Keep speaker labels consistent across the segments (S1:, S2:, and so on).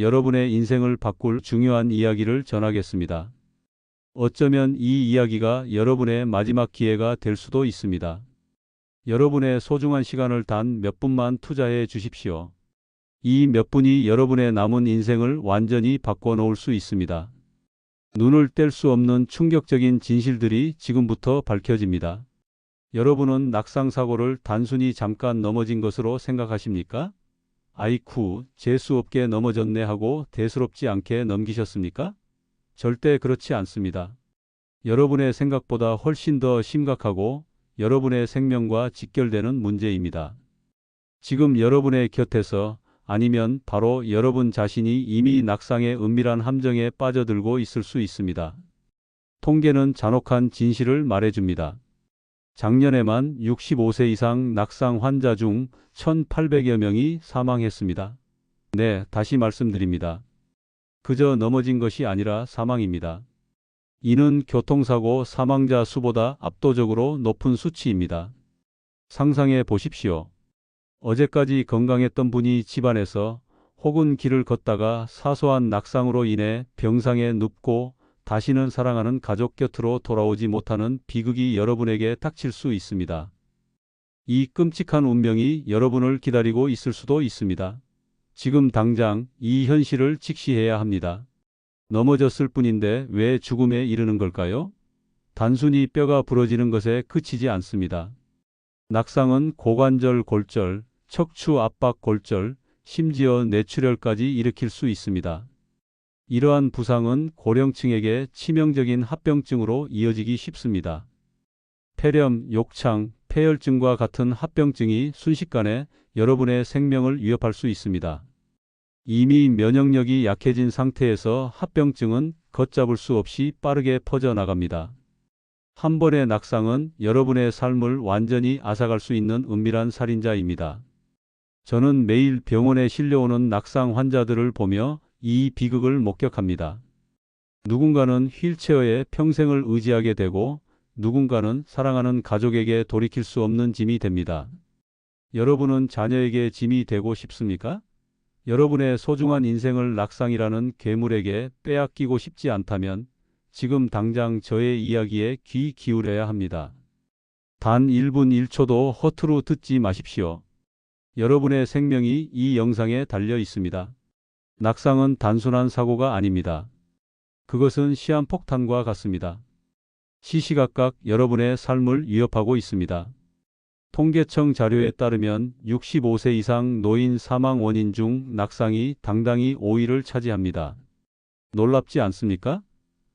S1: 여러분의 인생을 바꿀 중요한 이야기를 전하겠습니다. 어쩌면 이 이야기가 여러분의 마지막 기회가 될 수도 있습니다. 여러분의 소중한 시간을 단 몇 분만 투자해 주십시오. 이 몇 분이 여러분의 남은 인생을 완전히 바꿔놓을 수 있습니다. 눈을 뗄 수 없는 충격적인 진실들이 지금부터 밝혀집니다. 여러분은 낙상 사고를 단순히 잠깐 넘어진 것으로 생각하십니까? 아이쿠, 재수 없게 넘어졌네 하고 대수롭지 않게 넘기셨습니까? 절대 그렇지 않습니다. 여러분의 생각보다 훨씬 더 심각하고 여러분의 생명과 직결되는 문제입니다. 지금 여러분의 곁에서 아니면 바로 여러분 자신이 이미 낙상의 은밀한 함정에 빠져들고 있을 수 있습니다. 통계는 잔혹한 진실을 말해줍니다. 작년에만 65세 이상 낙상 환자 중 1,800여 명이 사망했습니다. 네, 다시 말씀드립니다. 그저 넘어진 것이 아니라 사망입니다. 이는 교통사고 사망자 수보다 압도적으로 높은 수치입니다. 상상해 보십시오. 어제까지 건강했던 분이 집안에서 혹은 길을 걷다가 사소한 낙상으로 인해 병상에 눕고 다시는 사랑하는 가족 곁으로 돌아오지 못하는 비극이 여러분에게 닥칠 수 있습니다. 이 끔찍한 운명이 여러분을 기다리고 있을 수도 있습니다. 지금 당장 이 현실을 직시해야 합니다. 넘어졌을 뿐인데 왜 죽음에 이르는 걸까요? 단순히 뼈가 부러지는 것에 그치지 않습니다. 낙상은 고관절 골절, 척추 압박 골절, 심지어 뇌출혈까지 일으킬 수 있습니다. 이러한 부상은 고령층에게 치명적인 합병증으로 이어지기 쉽습니다. 폐렴, 욕창, 폐혈증과 같은 합병증이 순식간에 여러분의 생명을 위협할 수 있습니다. 이미 면역력이 약해진 상태에서 합병증은 걷잡을 수 없이 빠르게 퍼져나갑니다. 한 번의 낙상은 여러분의 삶을 완전히 앗아갈 수 있는 은밀한 살인자입니다. 저는 매일 병원에 실려오는 낙상 환자들을 보며 이 비극을 목격합니다. 누군가는 휠체어에 평생을 의지하게 되고 누군가는 사랑하는 가족에게 돌이킬 수 없는 짐이 됩니다. 여러분은 자녀에게 짐이 되고 싶습니까? 여러분의 소중한 인생을 낙상이라는 괴물에게 빼앗기고 싶지 않다면 지금 당장 저의 이야기에 귀 기울여야 합니다. 단 1분 1초도 허투루 듣지 마십시오. 여러분의 생명이 이 영상에 달려 있습니다. 낙상은 단순한 사고가 아닙니다. 그것은 시한폭탄과 같습니다. 시시각각 여러분의 삶을 위협하고 있습니다. 통계청 자료에 따르면 65세 이상 노인 사망 원인 중 낙상이 당당히 5위를 차지합니다. 놀랍지 않습니까?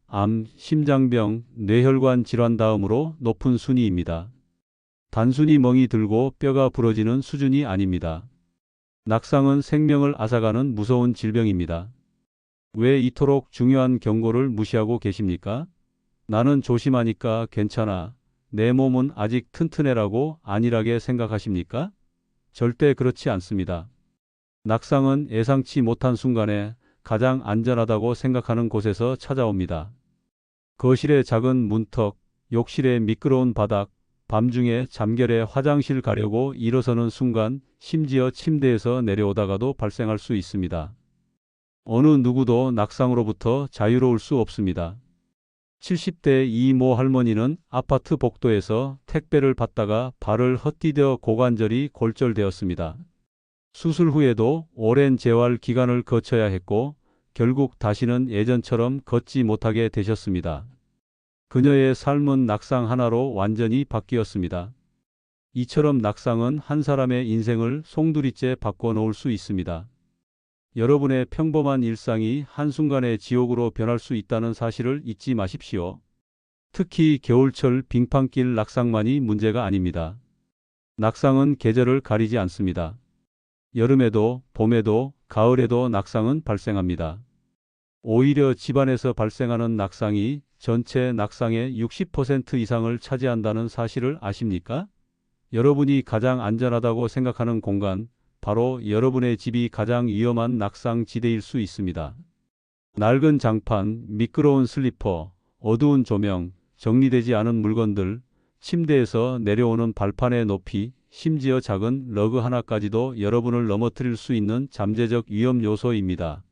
S1: 암, 심장병, 뇌혈관 질환 다음으로 높은 순위입니다. 단순히 멍이 들고 뼈가 부러지는 수준이 아닙니다. 낙상은 생명을 앗아가는 무서운 질병입니다. 왜 이토록 중요한 경고를 무시하고 계십니까? 나는 조심하니까 괜찮아. 내 몸은 아직 튼튼해라고 안일하게 생각하십니까? 절대 그렇지 않습니다. 낙상은 예상치 못한 순간에 가장 안전하다고 생각하는 곳에서 찾아옵니다. 거실의 작은 문턱, 욕실의 미끄러운 바닥, 밤중에 잠결에 화장실 가려고 일어서는 순간, 심지어 침대에서 내려오다가도 발생할 수 있습니다. 어느 누구도 낙상으로부터 자유로울 수 없습니다. 70대 이모 할머니는 아파트 복도에서 택배를 받다가 발을 헛디뎌 고관절이 골절되었습니다. 수술 후에도 오랜 재활 기간을 거쳐야 했고 결국 다시는 예전처럼 걷지 못하게 되셨습니다. 그녀의 삶은 낙상 하나로 완전히 바뀌었습니다. 이처럼 낙상은 한 사람의 인생을 송두리째 바꿔놓을 수 있습니다. 여러분의 평범한 일상이 한순간에 지옥으로 변할 수 있다는 사실을 잊지 마십시오. 특히 겨울철 빙판길 낙상만이 문제가 아닙니다. 낙상은 계절을 가리지 않습니다. 여름에도, 봄에도, 가을에도 낙상은 발생합니다. 오히려 집안에서 발생하는 낙상이 전체 낙상의 60% 이상을 차지한다는 사실을 아십니까? 여러분이 가장 안전하다고 생각하는 공간, 바로 여러분의 집이 가장 위험한 낙상 지대일 수 있습니다. 낡은 장판, 미끄러운 슬리퍼, 어두운 조명, 정리되지 않은 물건들, 침대에서 내려오는 발판의 높이, 심지어 작은 러그 하나까지도 여러분을 넘어뜨릴 수 있는 잠재적 위험 요소입니다.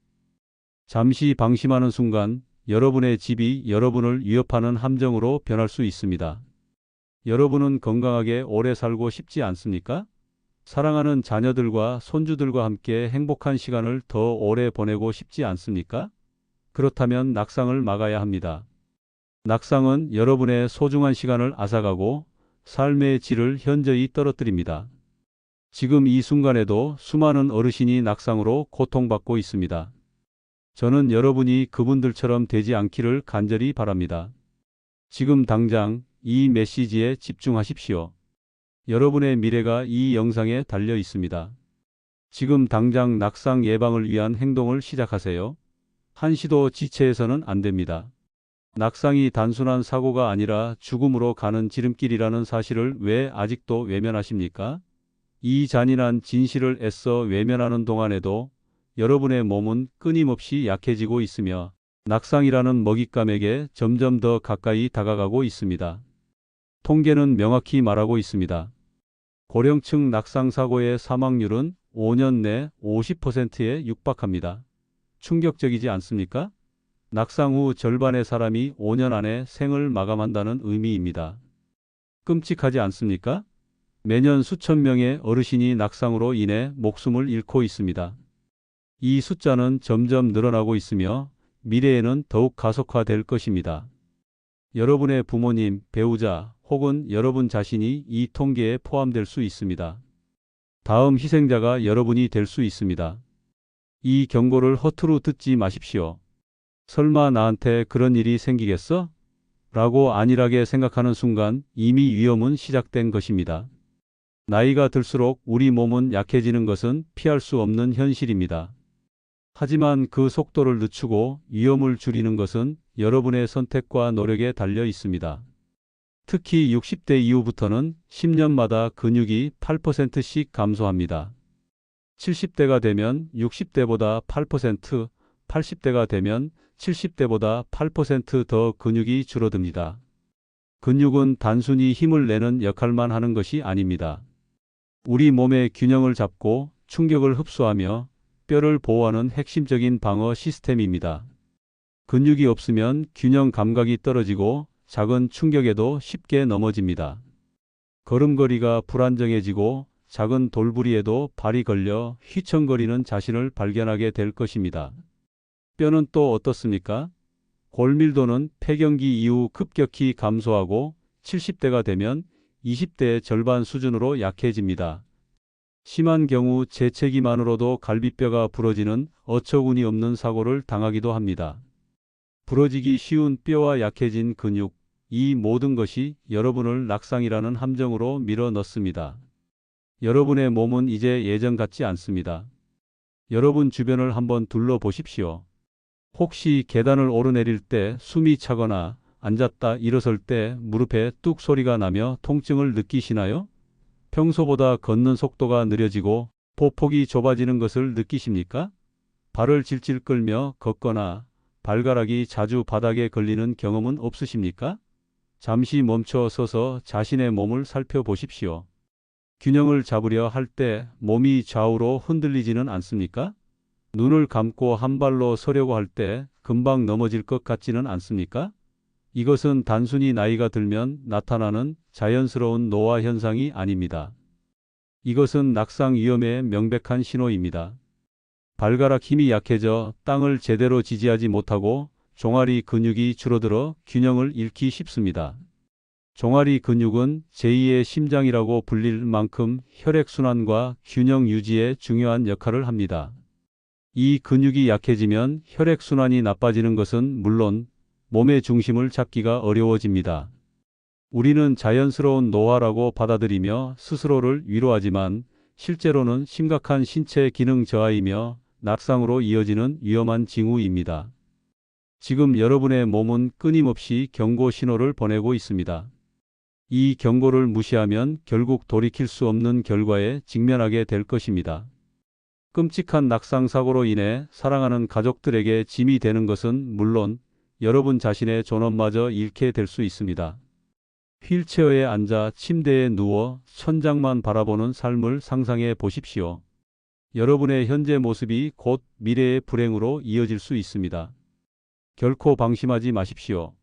S1: 잠시 방심하는 순간 여러분의 집이 여러분을 위협하는 함정으로 변할 수 있습니다. 여러분은 건강하게 오래 살고 싶지 않습니까? 사랑하는 자녀들과 손주들과 함께 행복한 시간을 더 오래 보내고 싶지 않습니까? 그렇다면 낙상을 막아야 합니다. 낙상은 여러분의 소중한 시간을 앗아가고 삶의 질을 현저히 떨어뜨립니다. 지금 이 순간에도 수많은 어르신이 낙상으로 고통받고 있습니다. 저는 여러분이 그분들처럼 되지 않기를 간절히 바랍니다. 지금 당장 이 메시지에 집중하십시오. 여러분의 미래가 이 영상에 달려 있습니다. 지금 당장 낙상 예방을 위한 행동을 시작하세요. 한시도 지체해서는 안 됩니다. 낙상이 단순한 사고가 아니라 죽음으로 가는 지름길이라는 사실을 왜 아직도 외면하십니까? 이 잔인한 진실을 애써 외면하는 동안에도 여러분의 몸은 끊임없이 약해지고 있으며 낙상이라는 먹잇감에게 점점 더 가까이 다가가고 있습니다. 통계는 명확히 말하고 있습니다. 고령층 낙상 사고의 사망률은 5년 내 50%에 육박합니다. 충격적이지 않습니까? 낙상 후 절반의 사람이 5년 안에 생을 마감한다는 의미입니다. 끔찍하지 않습니까? 매년 수천 명의 어르신이 낙상으로 인해 목숨을 잃고 있습니다. 이 숫자는 점점 늘어나고 있으며 미래에는 더욱 가속화될 것입니다. 여러분의 부모님, 배우자 혹은 여러분 자신이 이 통계에 포함될 수 있습니다. 다음 희생자가 여러분이 될 수 있습니다. 이 경고를 허투루 듣지 마십시오. 설마 나한테 그런 일이 생기겠어? 라고 안일하게 생각하는 순간 이미 위험은 시작된 것입니다. 나이가 들수록 우리 몸은 약해지는 것은 피할 수 없는 현실입니다. 하지만 그 속도를 늦추고 위험을 줄이는 것은 여러분의 선택과 노력에 달려 있습니다. 특히 60대 이후부터는 10년마다 근육이 8%씩 감소합니다. 70대가 되면 60대보다 8%, 80대가 되면 70대보다 8%더 근육이 줄어듭니다. 근육은 단순히 힘을 내는 역할만 하는 것이 아닙니다. 우리 몸의 균형을 잡고 충격을 흡수하며 뼈를 보호하는 핵심적인 방어 시스템입니다. 근육이 없으면 균형 감각이 떨어지고 작은 충격에도 쉽게 넘어집니다. 걸음걸이가 불안정해지고 작은 돌부리에도 발이 걸려 휘청거리는 자신을 발견하게 될 것입니다. 뼈는 또 어떻습니까? 골밀도는 폐경기 이후 급격히 감소하고 70대가 되면 20대의 절반 수준으로 약해집니다. 심한 경우 재채기만으로도 갈비뼈가 부러지는 어처구니 없는 사고를 당하기도 합니다. 부러지기 쉬운 뼈와 약해진 근육, 이 모든 것이 여러분을 낙상이라는 함정으로 밀어 넣습니다. 여러분의 몸은 이제 예전 같지 않습니다. 여러분 주변을 한번 둘러보십시오. 혹시 계단을 오르내릴 때 숨이 차거나 앉았다 일어설 때 무릎에 뚝 소리가 나며 통증을 느끼시나요? 평소보다 걷는 속도가 느려지고 보폭이 좁아지는 것을 느끼십니까? 발을 질질 끌며 걷거나 발가락이 자주 바닥에 걸리는 경험은 없으십니까? 잠시 멈춰 서서 자신의 몸을 살펴보십시오. 균형을 잡으려 할 때 몸이 좌우로 흔들리지는 않습니까? 눈을 감고 한 발로 서려고 할 때 금방 넘어질 것 같지는 않습니까? 이것은 단순히 나이가 들면 나타나는 자연스러운 노화 현상이 아닙니다. 이것은 낙상 위험의 명백한 신호입니다. 발가락 힘이 약해져 땅을 제대로 지지하지 못하고 종아리 근육이 줄어들어 균형을 잃기 쉽습니다. 종아리 근육은 제2의 심장이라고 불릴 만큼 혈액순환과 균형 유지에 중요한 역할을 합니다. 이 근육이 약해지면 혈액순환이 나빠지는 것은 물론 몸의 중심을 잡기가 어려워집니다. 우리는 자연스러운 노화라고 받아들이며 스스로를 위로하지만 실제로는 심각한 신체 기능 저하이며 낙상으로 이어지는 위험한 징후입니다. 지금 여러분의 몸은 끊임없이 경고 신호를 보내고 있습니다. 이 경고를 무시하면 결국 돌이킬 수 없는 결과에 직면하게 될 것입니다. 끔찍한 낙상 사고로 인해 사랑하는 가족들에게 짐이 되는 것은 물론 여러분 자신의 존엄마저 잃게 될 수 있습니다. 휠체어에 앉아 침대에 누워 천장만 바라보는 삶을 상상해 보십시오. 여러분의 현재 모습이 곧 미래의 불행으로 이어질 수 있습니다. 결코 방심하지 마십시오.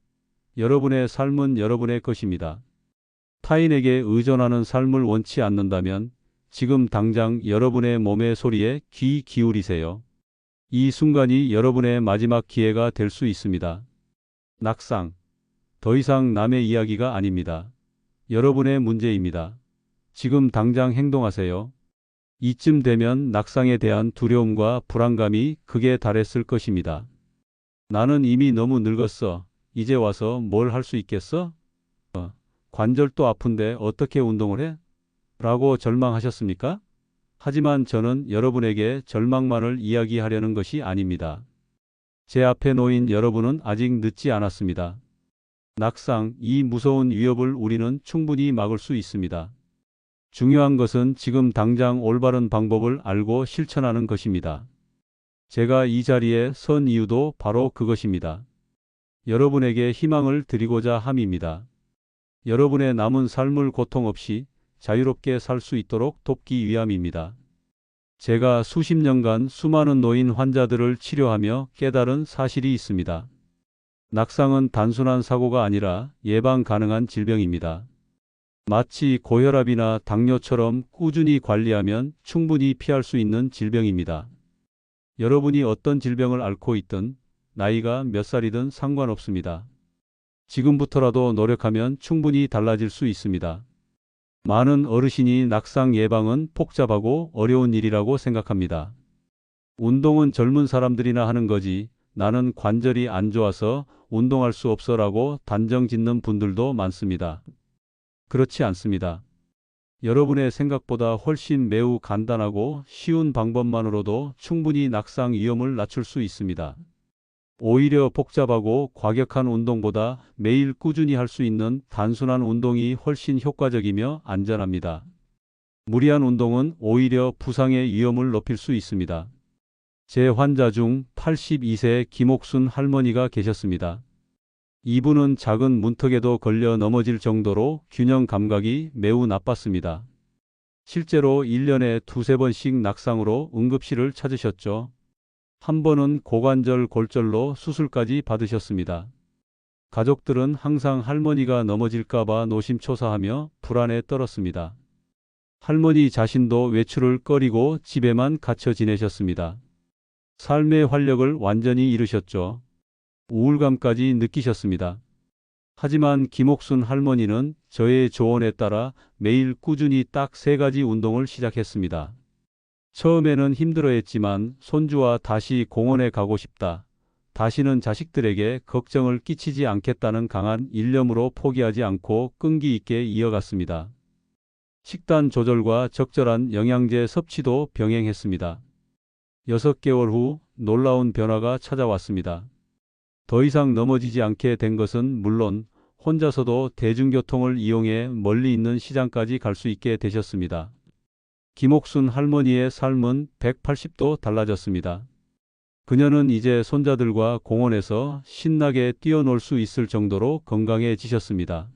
S1: 여러분의 삶은 여러분의 것입니다. 타인에게 의존하는 삶을 원치 않는다면 지금 당장 여러분의 몸의 소리에 귀 기울이세요. 이 순간이 여러분의 마지막 기회가 될 수 있습니다. 낙상. 더 이상 남의 이야기가 아닙니다. 여러분의 문제입니다. 지금 당장 행동하세요. 이쯤 되면 낙상에 대한 두려움과 불안감이 극에 달했을 것입니다. 나는 이미 너무 늙었어. 이제 와서 뭘 할 수 있겠어? 관절도 아픈데 어떻게 운동을 해? 라고 절망하셨습니까? 하지만 저는 여러분에게 절망만을 이야기하려는 것이 아닙니다. 제 앞에 놓인 여러분은 아직 늦지 않았습니다. 낙상, 이 무서운 위협을 우리는 충분히 막을 수 있습니다. 중요한 것은 지금 당장 올바른 방법을 알고 실천하는 것입니다. 제가 이 자리에 선 이유도 바로 그것입니다. 여러분에게 희망을 드리고자 함입니다. 여러분의 남은 삶을 고통 없이 자유롭게 살 수 있도록 돕기 위함입니다. 제가 수십 년간 수많은 노인 환자들을 치료하며 깨달은 사실이 있습니다. 낙상은 단순한 사고가 아니라 예방 가능한 질병입니다. 마치 고혈압이나 당뇨처럼 꾸준히 관리하면 충분히 피할 수 있는 질병입니다. 여러분이 어떤 질병을 앓고 있든 나이가 몇 살이든 상관없습니다. 지금부터라도 노력하면 충분히 달라질 수 있습니다. 많은 어르신이 낙상 예방은 복잡하고 어려운 일이라고 생각합니다. 운동은 젊은 사람들이나 하는 거지, 나는 관절이 안 좋아서 운동할 수 없어라고 단정 짓는 분들도 많습니다. 그렇지 않습니다. 여러분의 생각보다 훨씬 매우 간단하고 쉬운 방법만으로도 충분히 낙상 위험을 낮출 수 있습니다. 오히려 복잡하고 과격한 운동보다 매일 꾸준히 할 수 있는 단순한 운동이 훨씬 효과적이며 안전합니다. 무리한 운동은 오히려 부상의 위험을 높일 수 있습니다. 제 환자 중 82세 김옥순 할머니가 계셨습니다. 이분은 작은 문턱에도 걸려 넘어질 정도로 균형 감각이 매우 나빴습니다. 실제로 1년에 두세 번씩 낙상으로 응급실을 찾으셨죠. 한 번은 고관절 골절로 수술까지 받으셨습니다. 가족들은 항상 할머니가 넘어질까봐 노심초사하며 불안에 떨었습니다. 할머니 자신도 외출을 꺼리고 집에만 갇혀 지내셨습니다. 삶의 활력을 완전히 잃으셨죠. 우울감까지 느끼셨습니다. 하지만 김옥순 할머니는 저의 조언에 따라 매일 꾸준히 딱 3가지 운동을 시작했습니다. 처음에는 힘들어했지만 손주와 다시 공원에 가고 싶다, 다시는 자식들에게 걱정을 끼치지 않겠다는 강한 일념으로 포기하지 않고 끈기 있게 이어갔습니다. 식단 조절과 적절한 영양제 섭취도 병행했습니다. 6개월 후 놀라운 변화가 찾아왔습니다. 더 이상 넘어지지 않게 된 것은 물론 혼자서도 대중교통을 이용해 멀리 있는 시장까지 갈 수 있게 되셨습니다. 김옥순 할머니의 삶은 180도 달라졌습니다. 그녀는 이제 손자들과 공원에서 신나게 뛰어놀 수 있을 정도로 건강해지셨습니다.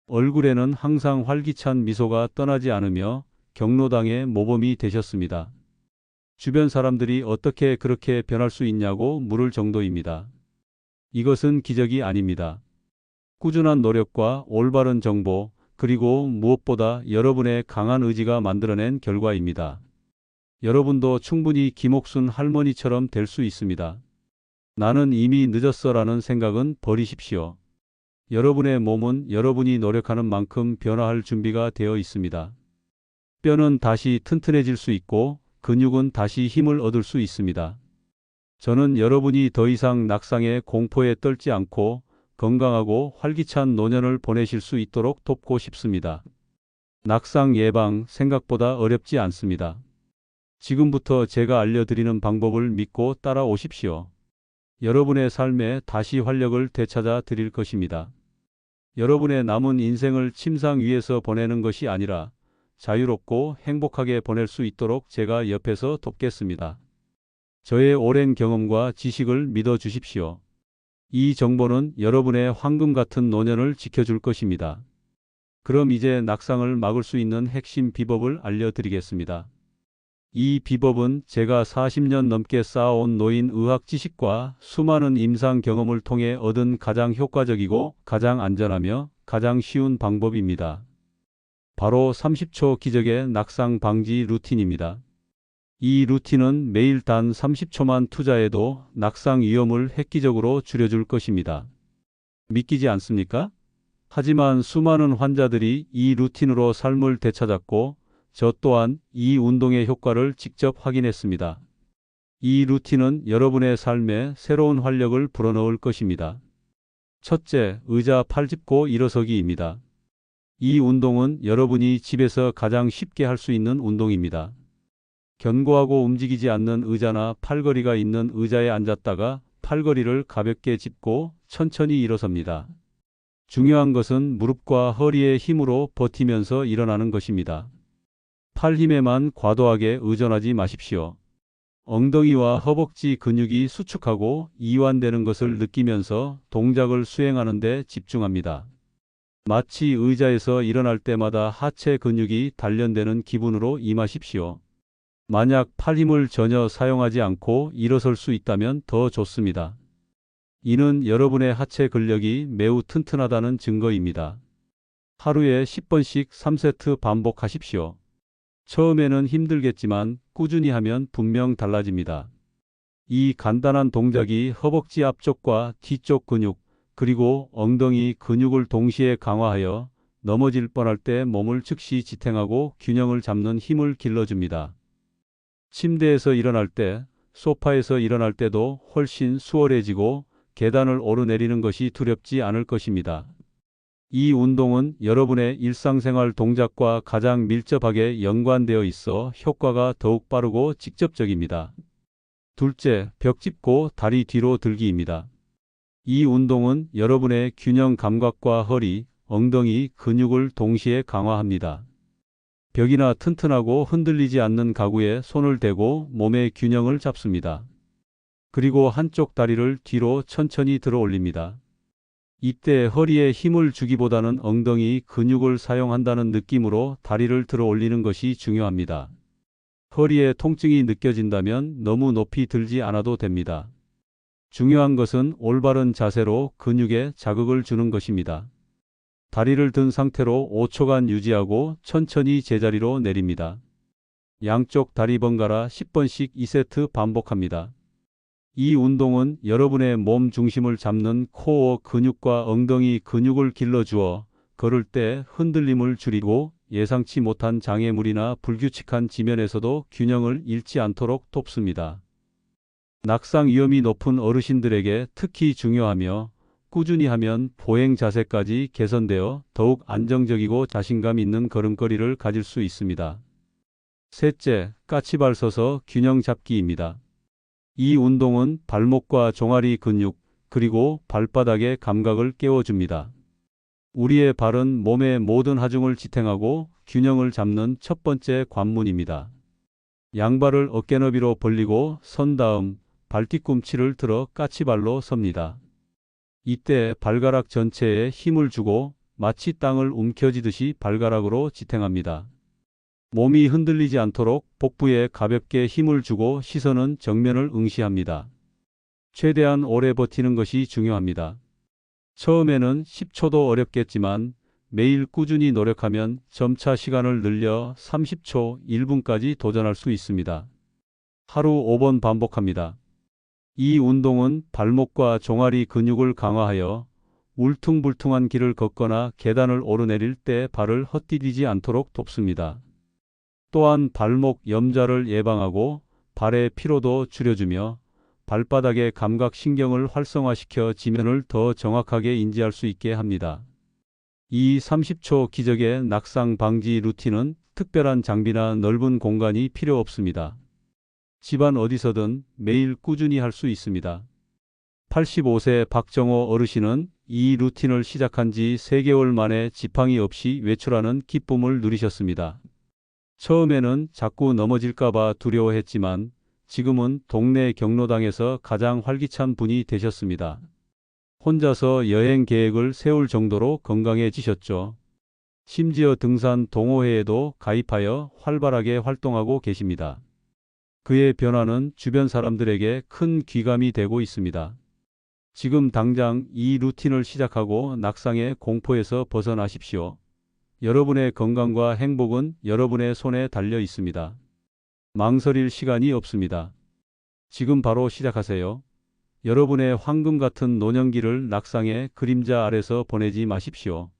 S1: 얼굴에는 항상 활기찬 미소가 떠나지 않으며 경로당의 모범이 되셨습니다. 주변 사람들이 어떻게 그렇게 변할 수 있냐고 물을 정도입니다. 이것은 기적이 아닙니다. 꾸준한 노력과 올바른 정보, 그리고 무엇보다 여러분의 강한 의지가 만들어낸 결과입니다. 여러분도 충분히 김옥순 할머니처럼 될 수 있습니다. 나는 이미 늦었어라는 생각은 버리십시오. 여러분의 몸은 여러분이 노력하는 만큼 변화할 준비가 되어 있습니다. 뼈는 다시 튼튼해질 수 있고 근육은 다시 힘을 얻을 수 있습니다. 저는 여러분이 더 이상 낙상의 공포에 떨지 않고 건강하고 활기찬 노년을 보내실 수 있도록 돕고 싶습니다. 낙상 예방 생각보다 어렵지 않습니다. 지금부터 제가 알려드리는 방법을 믿고 따라오십시오. 여러분의 삶에 다시 활력을 되찾아 드릴 것입니다. 여러분의 남은 인생을 침상 위에서 보내는 것이 아니라 자유롭고 행복하게 보낼 수 있도록 제가 옆에서 돕겠습니다. 저의 오랜 경험과 지식을 믿어 주십시오. 이 정보는 여러분의 황금 같은 노년을 지켜줄 것입니다. 그럼 이제 낙상을 막을 수 있는 핵심 비법을 알려드리겠습니다. 이 비법은 제가 40년 넘게 쌓아온 노인 의학 지식과 수많은 임상 경험을 통해 얻은 가장 효과적이고 가장 안전하며 가장 쉬운 방법입니다. 바로 30초 기적의 낙상 방지 루틴입니다. 이 루틴은 매일 단 30초만 투자해도 낙상 위험을 획기적으로 줄여줄 것입니다. 믿기지 않습니까? 하지만 수많은 환자들이 이 루틴으로 삶을 되찾았고 저 또한 이 운동의 효과를 직접 확인했습니다. 이 루틴은 여러분의 삶에 새로운 활력을 불어넣을 것입니다. 첫째, 의자 팔 짚고 일어서기입니다. 이 운동은 여러분이 집에서 가장 쉽게 할 수 있는 운동입니다. 견고하고 움직이지 않는 의자나 팔걸이가 있는 의자에 앉았다가 팔걸이를 가볍게 짚고 천천히 일어섭니다. 중요한 것은 무릎과 허리의 힘으로 버티면서 일어나는 것입니다. 팔 힘에만 과도하게 의존하지 마십시오. 엉덩이와 허벅지 근육이 수축하고 이완되는 것을 느끼면서 동작을 수행하는 데 집중합니다. 마치 의자에서 일어날 때마다 하체 근육이 단련되는 기분으로 임하십시오. 만약 팔 힘을 전혀 사용하지 않고 일어설 수 있다면 더 좋습니다. 이는 여러분의 하체 근력이 매우 튼튼하다는 증거입니다. 하루에 10번씩 3세트 반복하십시오. 처음에는 힘들겠지만 꾸준히 하면 분명 달라집니다. 이 간단한 동작이 허벅지 앞쪽과 뒤쪽 근육, 그리고 엉덩이 근육을 동시에 강화하여 넘어질 뻔할 때 몸을 즉시 지탱하고 균형을 잡는 힘을 길러줍니다. 침대에서 일어날 때, 소파에서 일어날 때도 훨씬 수월해지고 계단을 오르내리는 것이 두렵지 않을 것입니다. 이 운동은 여러분의 일상생활 동작과 가장 밀접하게 연관되어 있어 효과가 더욱 빠르고 직접적입니다. 둘째, 벽 짚고 다리 뒤로 들기입니다. 이 운동은 여러분의 균형 감각과 허리, 엉덩이 근육을 동시에 강화합니다. 벽이나 튼튼하고 흔들리지 않는 가구에 손을 대고 몸의 균형을 잡습니다. 그리고 한쪽 다리를 뒤로 천천히 들어 올립니다. 이때 허리에 힘을 주기보다는 엉덩이 근육을 사용한다는 느낌으로 다리를 들어 올리는 것이 중요합니다. 허리에 통증이 느껴진다면 너무 높이 들지 않아도 됩니다. 중요한 것은 올바른 자세로 근육에 자극을 주는 것입니다. 다리를 든 상태로 5초간 유지하고 천천히 제자리로 내립니다. 양쪽 다리 번갈아 10번씩 2세트 반복합니다. 이 운동은 여러분의 몸 중심을 잡는 코어 근육과 엉덩이 근육을 길러주어 걸을 때 흔들림을 줄이고 예상치 못한 장애물이나 불규칙한 지면에서도 균형을 잃지 않도록 돕습니다. 낙상 위험이 높은 어르신들에게 특히 중요하며 꾸준히 하면 보행 자세까지 개선되어 더욱 안정적이고 자신감 있는 걸음걸이를 가질 수 있습니다. 셋째, 까치발 서서 균형 잡기입니다. 이 운동은 발목과 종아리 근육, 그리고 발바닥의 감각을 깨워줍니다. 우리의 발은 몸의 모든 하중을 지탱하고 균형을 잡는 첫 번째 관문입니다. 양발을 어깨 너비로 벌리고 선 다음 발뒤꿈치를 들어 까치발로 섭니다. 이때 발가락 전체에 힘을 주고 마치 땅을 움켜쥐듯이 발가락으로 지탱합니다. 몸이 흔들리지 않도록 복부에 가볍게 힘을 주고 시선은 정면을 응시합니다. 최대한 오래 버티는 것이 중요합니다. 처음에는 10초도 어렵겠지만 매일 꾸준히 노력하면 점차 시간을 늘려 30초, 1분까지 도전할 수 있습니다. 하루 5번 반복합니다. 이 운동은 발목과 종아리 근육을 강화하여 울퉁불퉁한 길을 걷거나 계단을 오르내릴 때 발을 헛디디지 않도록 돕습니다. 또한 발목 염좌를 예방하고 발의 피로도 줄여주며 발바닥의 감각신경을 활성화시켜 지면을 더 정확하게 인지할 수 있게 합니다. 이 30초 기적의 낙상 방지 루틴은 특별한 장비나 넓은 공간이 필요 없습니다. 집안 어디서든 매일 꾸준히 할 수 있습니다. 85세 박정호 어르신은 이 루틴을 시작한 지 3개월 만에 지팡이 없이 외출하는 기쁨을 누리셨습니다. 처음에는 자꾸 넘어질까봐 두려워했지만 지금은 동네 경로당에서 가장 활기찬 분이 되셨습니다. 혼자서 여행 계획을 세울 정도로 건강해지셨죠. 심지어 등산 동호회에도 가입하여 활발하게 활동하고 계십니다. 그의 변화는 주변 사람들에게 큰 귀감이 되고 있습니다. 지금 당장 이 루틴을 시작하고 낙상의 공포에서 벗어나십시오. 여러분의 건강과 행복은 여러분의 손에 달려 있습니다. 망설일 시간이 없습니다. 지금 바로 시작하세요. 여러분의 황금 같은 노년기를 낙상의 그림자 아래서 보내지 마십시오.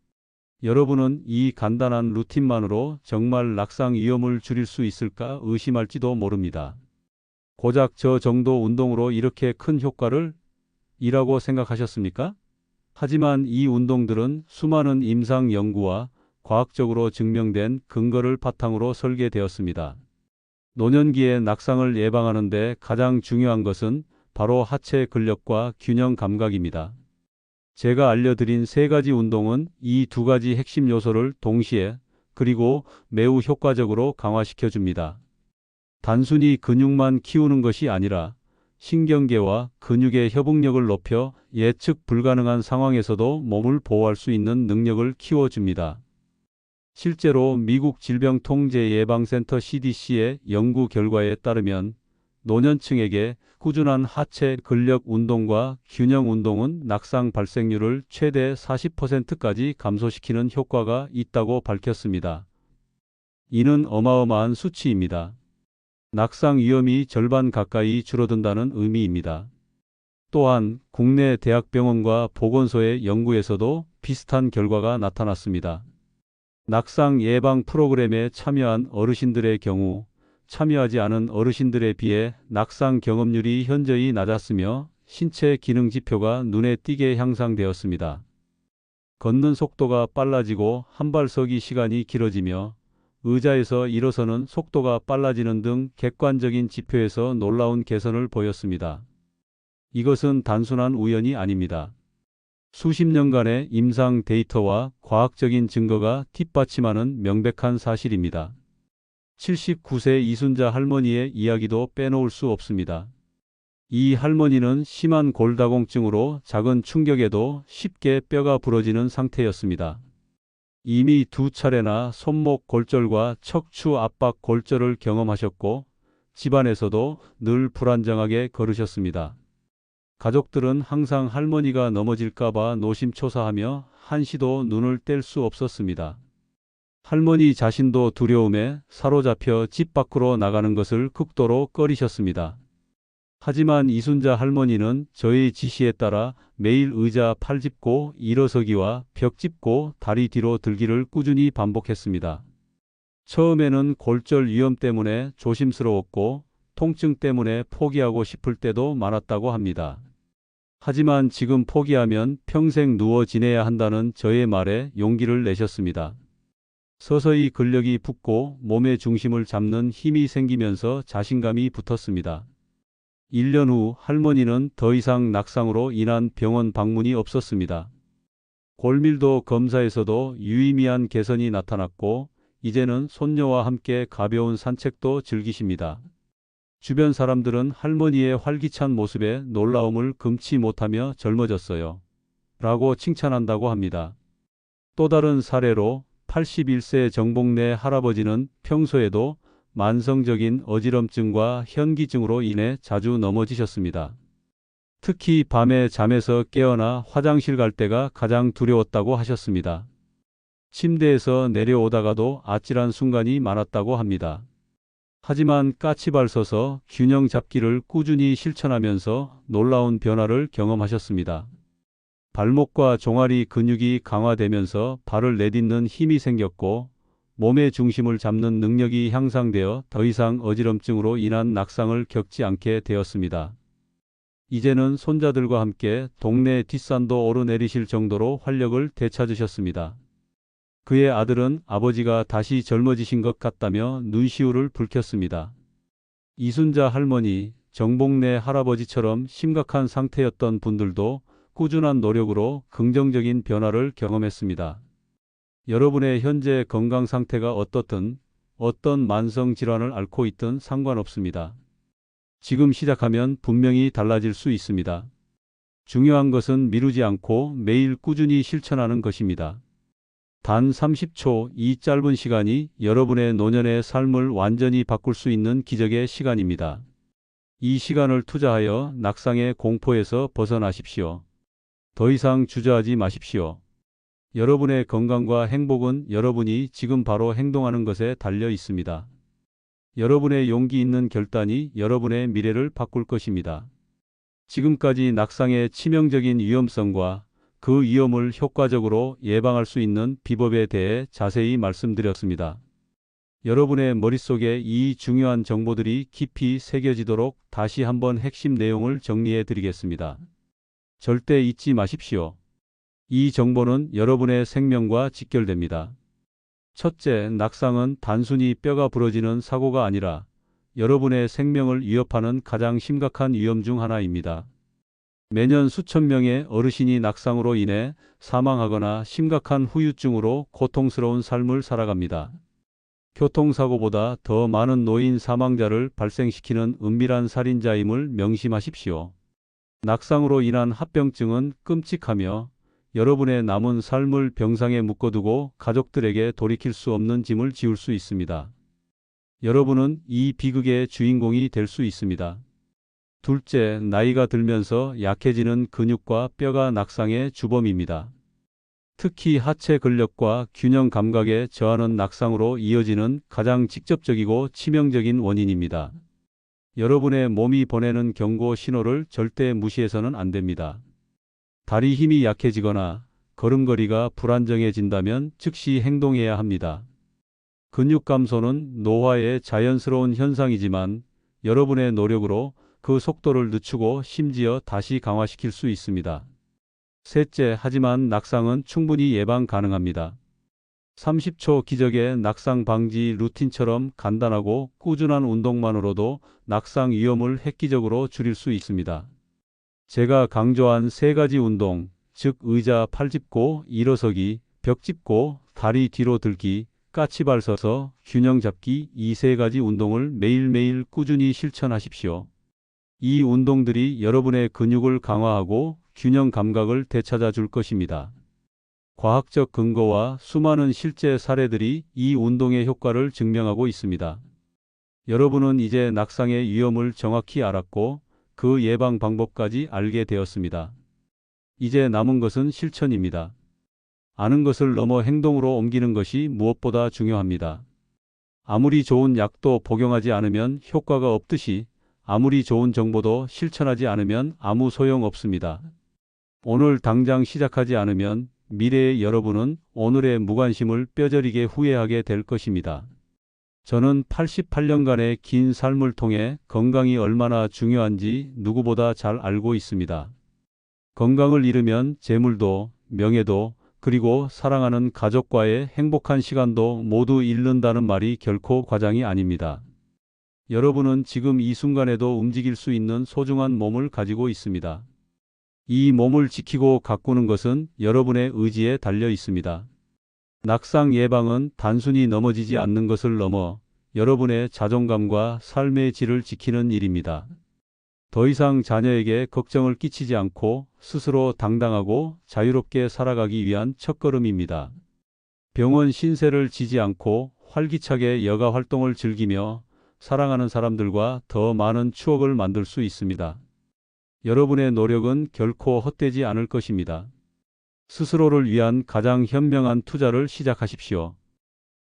S1: 여러분은 이 간단한 루틴만으로 정말 낙상 위험을 줄일 수 있을까 의심할지도 모릅니다. 고작 저 정도 운동으로 이렇게 큰 효과를 이라고 생각하셨습니까? 하지만 이 운동들은 수많은 임상 연구와 과학적으로 증명된 근거를 바탕으로 설계되었습니다. 노년기의 낙상을 예방하는 데 가장 중요한 것은 바로 하체 근력과 균형 감각입니다. 제가 알려드린 세 가지 운동은 이 두 가지 핵심 요소를 동시에 그리고 매우 효과적으로 강화시켜 줍니다. 단순히 근육만 키우는 것이 아니라 신경계와 근육의 협응력을 높여 예측 불가능한 상황에서도 몸을 보호할 수 있는 능력을 키워줍니다. 실제로 미국 질병통제예방센터 CDC의 연구 결과에 따르면 노년층에게 꾸준한 하체 근력 운동과 균형 운동은 낙상 발생률을 최대 40%까지 감소시키는 효과가 있다고 밝혔습니다. 이는 어마어마한 수치입니다. 낙상 위험이 절반 가까이 줄어든다는 의미입니다. 또한 국내 대학병원과 보건소의 연구에서도 비슷한 결과가 나타났습니다. 낙상 예방 프로그램에 참여한 어르신들의 경우 참여하지 않은 어르신들에 비해 낙상 경험률이 현저히 낮았으며 신체 기능 지표가 눈에 띄게 향상되었습니다. 걷는 속도가 빨라지고 한발 서기 시간이 길어지며 의자에서 일어서는 속도가 빨라지는 등 객관적인 지표에서 놀라운 개선을 보였습니다. 이것은 단순한 우연이 아닙니다. 수십 년간의 임상 데이터와 과학적인 증거가 뒷받침하는 명백한 사실입니다. 79세 이순자 할머니의 이야기도 빼놓을 수 없습니다. 이 할머니는 심한 골다공증으로 작은 충격에도 쉽게 뼈가 부러지는 상태였습니다. 이미 2차례나 손목 골절과 척추 압박 골절을 경험하셨고 집안에서도 늘 불안정하게 걸으셨습니다. 가족들은 항상 할머니가 넘어질까봐 노심초사하며 한시도 눈을 뗄 수 없었습니다. 할머니 자신도 두려움에 사로잡혀 집 밖으로 나가는 것을 극도로 꺼리셨습니다. 하지만 이순자 할머니는 저의 지시에 따라 매일 의자 팔 짚고 일어서기와 벽 짚고 다리 뒤로 들기를 꾸준히 반복했습니다. 처음에는 골절 위험 때문에 조심스러웠고 통증 때문에 포기하고 싶을 때도 많았다고 합니다. 하지만 지금 포기하면 평생 누워 지내야 한다는 저의 말에 용기를 내셨습니다. 서서히 근력이 붙고 몸의 중심을 잡는 힘이 생기면서 자신감이 붙었습니다. 1년 후 할머니는 더 이상 낙상으로 인한 병원 방문이 없었습니다. 골밀도 검사에서도 유의미한 개선이 나타났고 이제는 손녀와 함께 가벼운 산책도 즐기십니다. 주변 사람들은 할머니의 활기찬 모습에 놀라움을 금치 못하며 젊어졌어요. 라고 칭찬한다고 합니다. 또 다른 사례로 81세 정복래 할아버지는 평소에도 만성적인 어지럼증과 현기증으로 인해 자주 넘어지셨습니다. 특히 밤에 잠에서 깨어나 화장실 갈 때가 가장 두려웠다고 하셨습니다. 침대에서 내려오다가도 아찔한 순간이 많았다고 합니다. 하지만 까치발 서서 균형 잡기를 꾸준히 실천하면서 놀라운 변화를 경험하셨습니다. 발목과 종아리 근육이 강화되면서 발을 내딛는 힘이 생겼고 몸의 중심을 잡는 능력이 향상되어 더 이상 어지럼증으로 인한 낙상을 겪지 않게 되었습니다. 이제는 손자들과 함께 동네 뒷산도 오르내리실 정도로 활력을 되찾으셨습니다. 그의 아들은 아버지가 다시 젊어지신 것 같다며 눈시울을 붉혔습니다. 이순자 할머니, 정복래 할아버지처럼 심각한 상태였던 분들도 꾸준한 노력으로 긍정적인 변화를 경험했습니다. 여러분의 현재 건강 상태가 어떻든 어떤 만성 질환을 앓고 있든 상관없습니다. 지금 시작하면 분명히 달라질 수 있습니다. 중요한 것은 미루지 않고 매일 꾸준히 실천하는 것입니다. 단 30초, 이 짧은 시간이 여러분의 노년의 삶을 완전히 바꿀 수 있는 기적의 시간입니다. 이 시간을 투자하여 낙상의 공포에서 벗어나십시오. 더 이상 주저하지 마십시오. 여러분의 건강과 행복은 여러분이 지금 바로 행동하는 것에 달려 있습니다. 여러분의 용기 있는 결단이 여러분의 미래를 바꿀 것입니다. 지금까지 낙상의 치명적인 위험성과 그 위험을 효과적으로 예방할 수 있는 비법에 대해 자세히 말씀드렸습니다. 여러분의 머릿속에 이 중요한 정보들이 깊이 새겨지도록 다시 한번 핵심 내용을 정리해 드리겠습니다. 절대 잊지 마십시오. 이 정보는 여러분의 생명과 직결됩니다. 첫째, 낙상은 단순히 뼈가 부러지는 사고가 아니라 여러분의 생명을 위협하는 가장 심각한 위험 중 하나입니다. 매년 수천 명의 어르신이 낙상으로 인해 사망하거나 심각한 후유증으로 고통스러운 삶을 살아갑니다. 교통사고보다 더 많은 노인 사망자를 발생시키는 은밀한 살인자임을 명심하십시오. 낙상으로 인한 합병증은 끔찍하며 여러분의 남은 삶을 병상에 묶어두고 가족들에게 돌이킬 수 없는 짐을 지울 수 있습니다. 여러분은 이 비극의 주인공이 될 수 있습니다. 둘째, 나이가 들면서 약해지는 근육과 뼈가 낙상의 주범입니다. 특히 하체 근력과 균형 감각의 저하는 낙상으로 이어지는 가장 직접적이고 치명적인 원인입니다. 여러분의 몸이 보내는 경고 신호를 절대 무시해서는 안 됩니다. 다리 힘이 약해지거나 걸음걸이가 불안정해진다면 즉시 행동해야 합니다. 근육 감소는 노화의 자연스러운 현상이지만 여러분의 노력으로 그 속도를 늦추고 심지어 다시 강화시킬 수 있습니다. 셋째, 하지만 낙상은 충분히 예방 가능합니다. 30초 기적의 낙상 방지 루틴처럼 간단하고 꾸준한 운동만으로도 낙상 위험을 획기적으로 줄일 수 있습니다. 제가 강조한 세 가지 운동, 즉 의자 팔 짚고 일어서기, 벽 짚고 다리 뒤로 들기, 까치발 서서 균형 잡기, 이 세 가지 운동을 매일매일 꾸준히 실천하십시오. 이 운동들이 여러분의 근육을 강화하고 균형 감각을 되찾아 줄 것입니다. 과학적 근거와 수많은 실제 사례들이 이 운동의 효과를 증명하고 있습니다. 여러분은 이제 낙상의 위험을 정확히 알았고 그 예방 방법까지 알게 되었습니다. 이제 남은 것은 실천입니다. 아는 것을 넘어 행동으로 옮기는 것이 무엇보다 중요합니다. 아무리 좋은 약도 복용하지 않으면 효과가 없듯이 아무리 좋은 정보도 실천하지 않으면 아무 소용 없습니다. 오늘 당장 시작하지 않으면 미래의 여러분은 오늘의 무관심을 뼈저리게 후회하게 될 것입니다. 저는 88년간의 긴 삶을 통해 건강이 얼마나 중요한지 누구보다 잘 알고 있습니다. 건강을 잃으면 재물도, 명예도, 그리고 사랑하는 가족과의 행복한 시간도 모두 잃는다는 말이 결코 과장이 아닙니다. 여러분은 지금 이 순간에도 움직일 수 있는 소중한 몸을 가지고 있습니다. 이 몸을 지키고 가꾸는 것은 여러분의 의지에 달려 있습니다. 낙상 예방은 단순히 넘어지지 않는 것을 넘어 여러분의 자존감과 삶의 질을 지키는 일입니다. 더 이상 자녀에게 걱정을 끼치지 않고 스스로 당당하고 자유롭게 살아가기 위한 첫걸음입니다. 병원 신세를 지지 않고 활기차게 여가 활동을 즐기며 사랑하는 사람들과 더 많은 추억을 만들 수 있습니다. 여러분의 노력은 결코 헛되지 않을 것입니다. 스스로를 위한 가장 현명한 투자를 시작하십시오.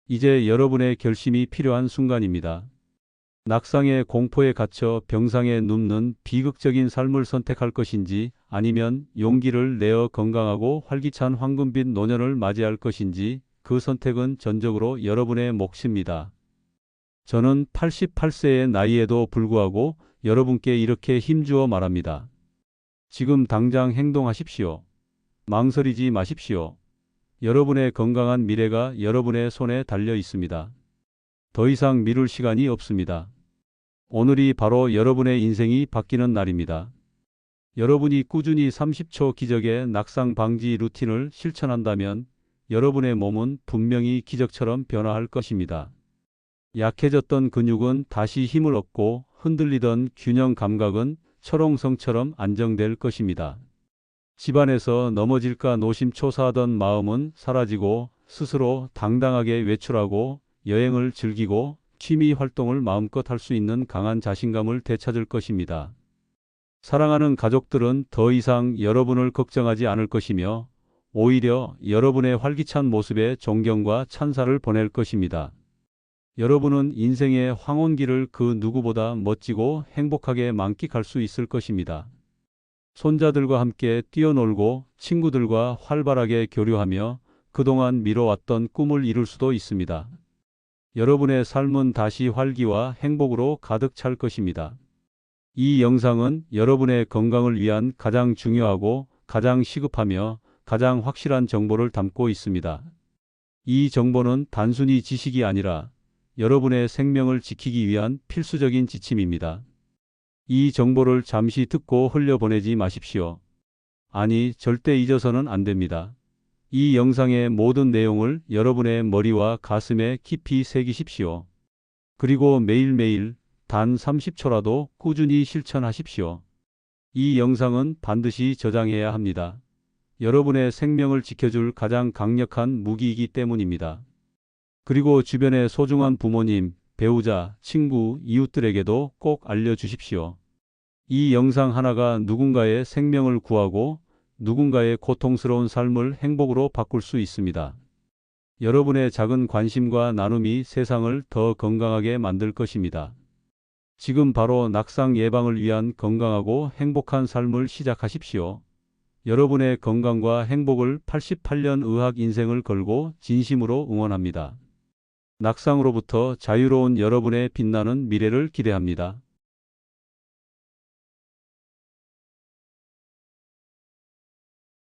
S1: 이제 여러분의 결심이 필요한 순간입니다. 낙상의 공포에 갇혀 병상에 눕는 비극적인 삶을 선택할 것인지 아니면 용기를 내어 건강하고 활기찬 황금빛 노년을 맞이할 것인지 그 선택은 전적으로 여러분의 몫입니다. 저는 88세의 나이에도 불구하고 여러분께 이렇게 힘주어 말합니다. 지금 당장 행동하십시오. 망설이지 마십시오. 여러분의 건강한 미래가 여러분의 손에 달려 있습니다. 더 이상 미룰 시간이 없습니다. 오늘이 바로 여러분의 인생이 바뀌는 날입니다. 여러분이 꾸준히 30초 기적의 낙상 방지 루틴을 실천한다면 여러분의 몸은 분명히 기적처럼 변화할 것입니다. 약해졌던 근육은 다시 힘을 얻고 흔들리던 균형 감각은 철옹성처럼 안정될 것입니다. 집안에서 넘어질까 노심초사하던 마음은 사라지고 스스로 당당하게 외출하고 여행을 즐기고 취미 활동을 마음껏 할 수 있는 강한 자신감을 되찾을 것입니다. 사랑하는 가족들은 더 이상 여러분을 걱정하지 않을 것이며 오히려 여러분의 활기찬 모습에 존경과 찬사를 보낼 것입니다. 여러분은 인생의 황혼기를 그 누구보다 멋지고 행복하게 만끽할 수 있을 것입니다. 손자들과 함께 뛰어놀고 친구들과 활발하게 교류하며 그동안 미뤄왔던 꿈을 이룰 수도 있습니다. 여러분의 삶은 다시 활기와 행복으로 가득 찰 것입니다. 이 영상은 여러분의 건강을 위한 가장 중요하고 가장 시급하며 가장 확실한 정보를 담고 있습니다. 이 정보는 단순히 지식이 아니라 여러분의 생명을 지키기 위한 필수적인 지침입니다. 이 정보를 잠시 듣고 흘려보내지 마십시오. 아니, 절대 잊어서는 안 됩니다. 이 영상의 모든 내용을 여러분의 머리와 가슴에 깊이 새기십시오. 그리고 매일매일 단 30초라도 꾸준히 실천하십시오. 이 영상은 반드시 저장해야 합니다. 여러분의 생명을 지켜줄 가장 강력한 무기이기 때문입니다. 그리고 주변의 소중한 부모님, 배우자, 친구, 이웃들에게도 꼭 알려주십시오. 이 영상 하나가 누군가의 생명을 구하고 누군가의 고통스러운 삶을 행복으로 바꿀 수 있습니다. 여러분의 작은 관심과 나눔이 세상을 더 건강하게 만들 것입니다. 지금 바로 낙상 예방을 위한 건강하고 행복한 삶을 시작하십시오. 여러분의 건강과 행복을 88년 의학 인생을 걸고 진심으로 응원합니다. 낙상으로부터 자유로운 여러분의 빛나는 미래를 기대합니다.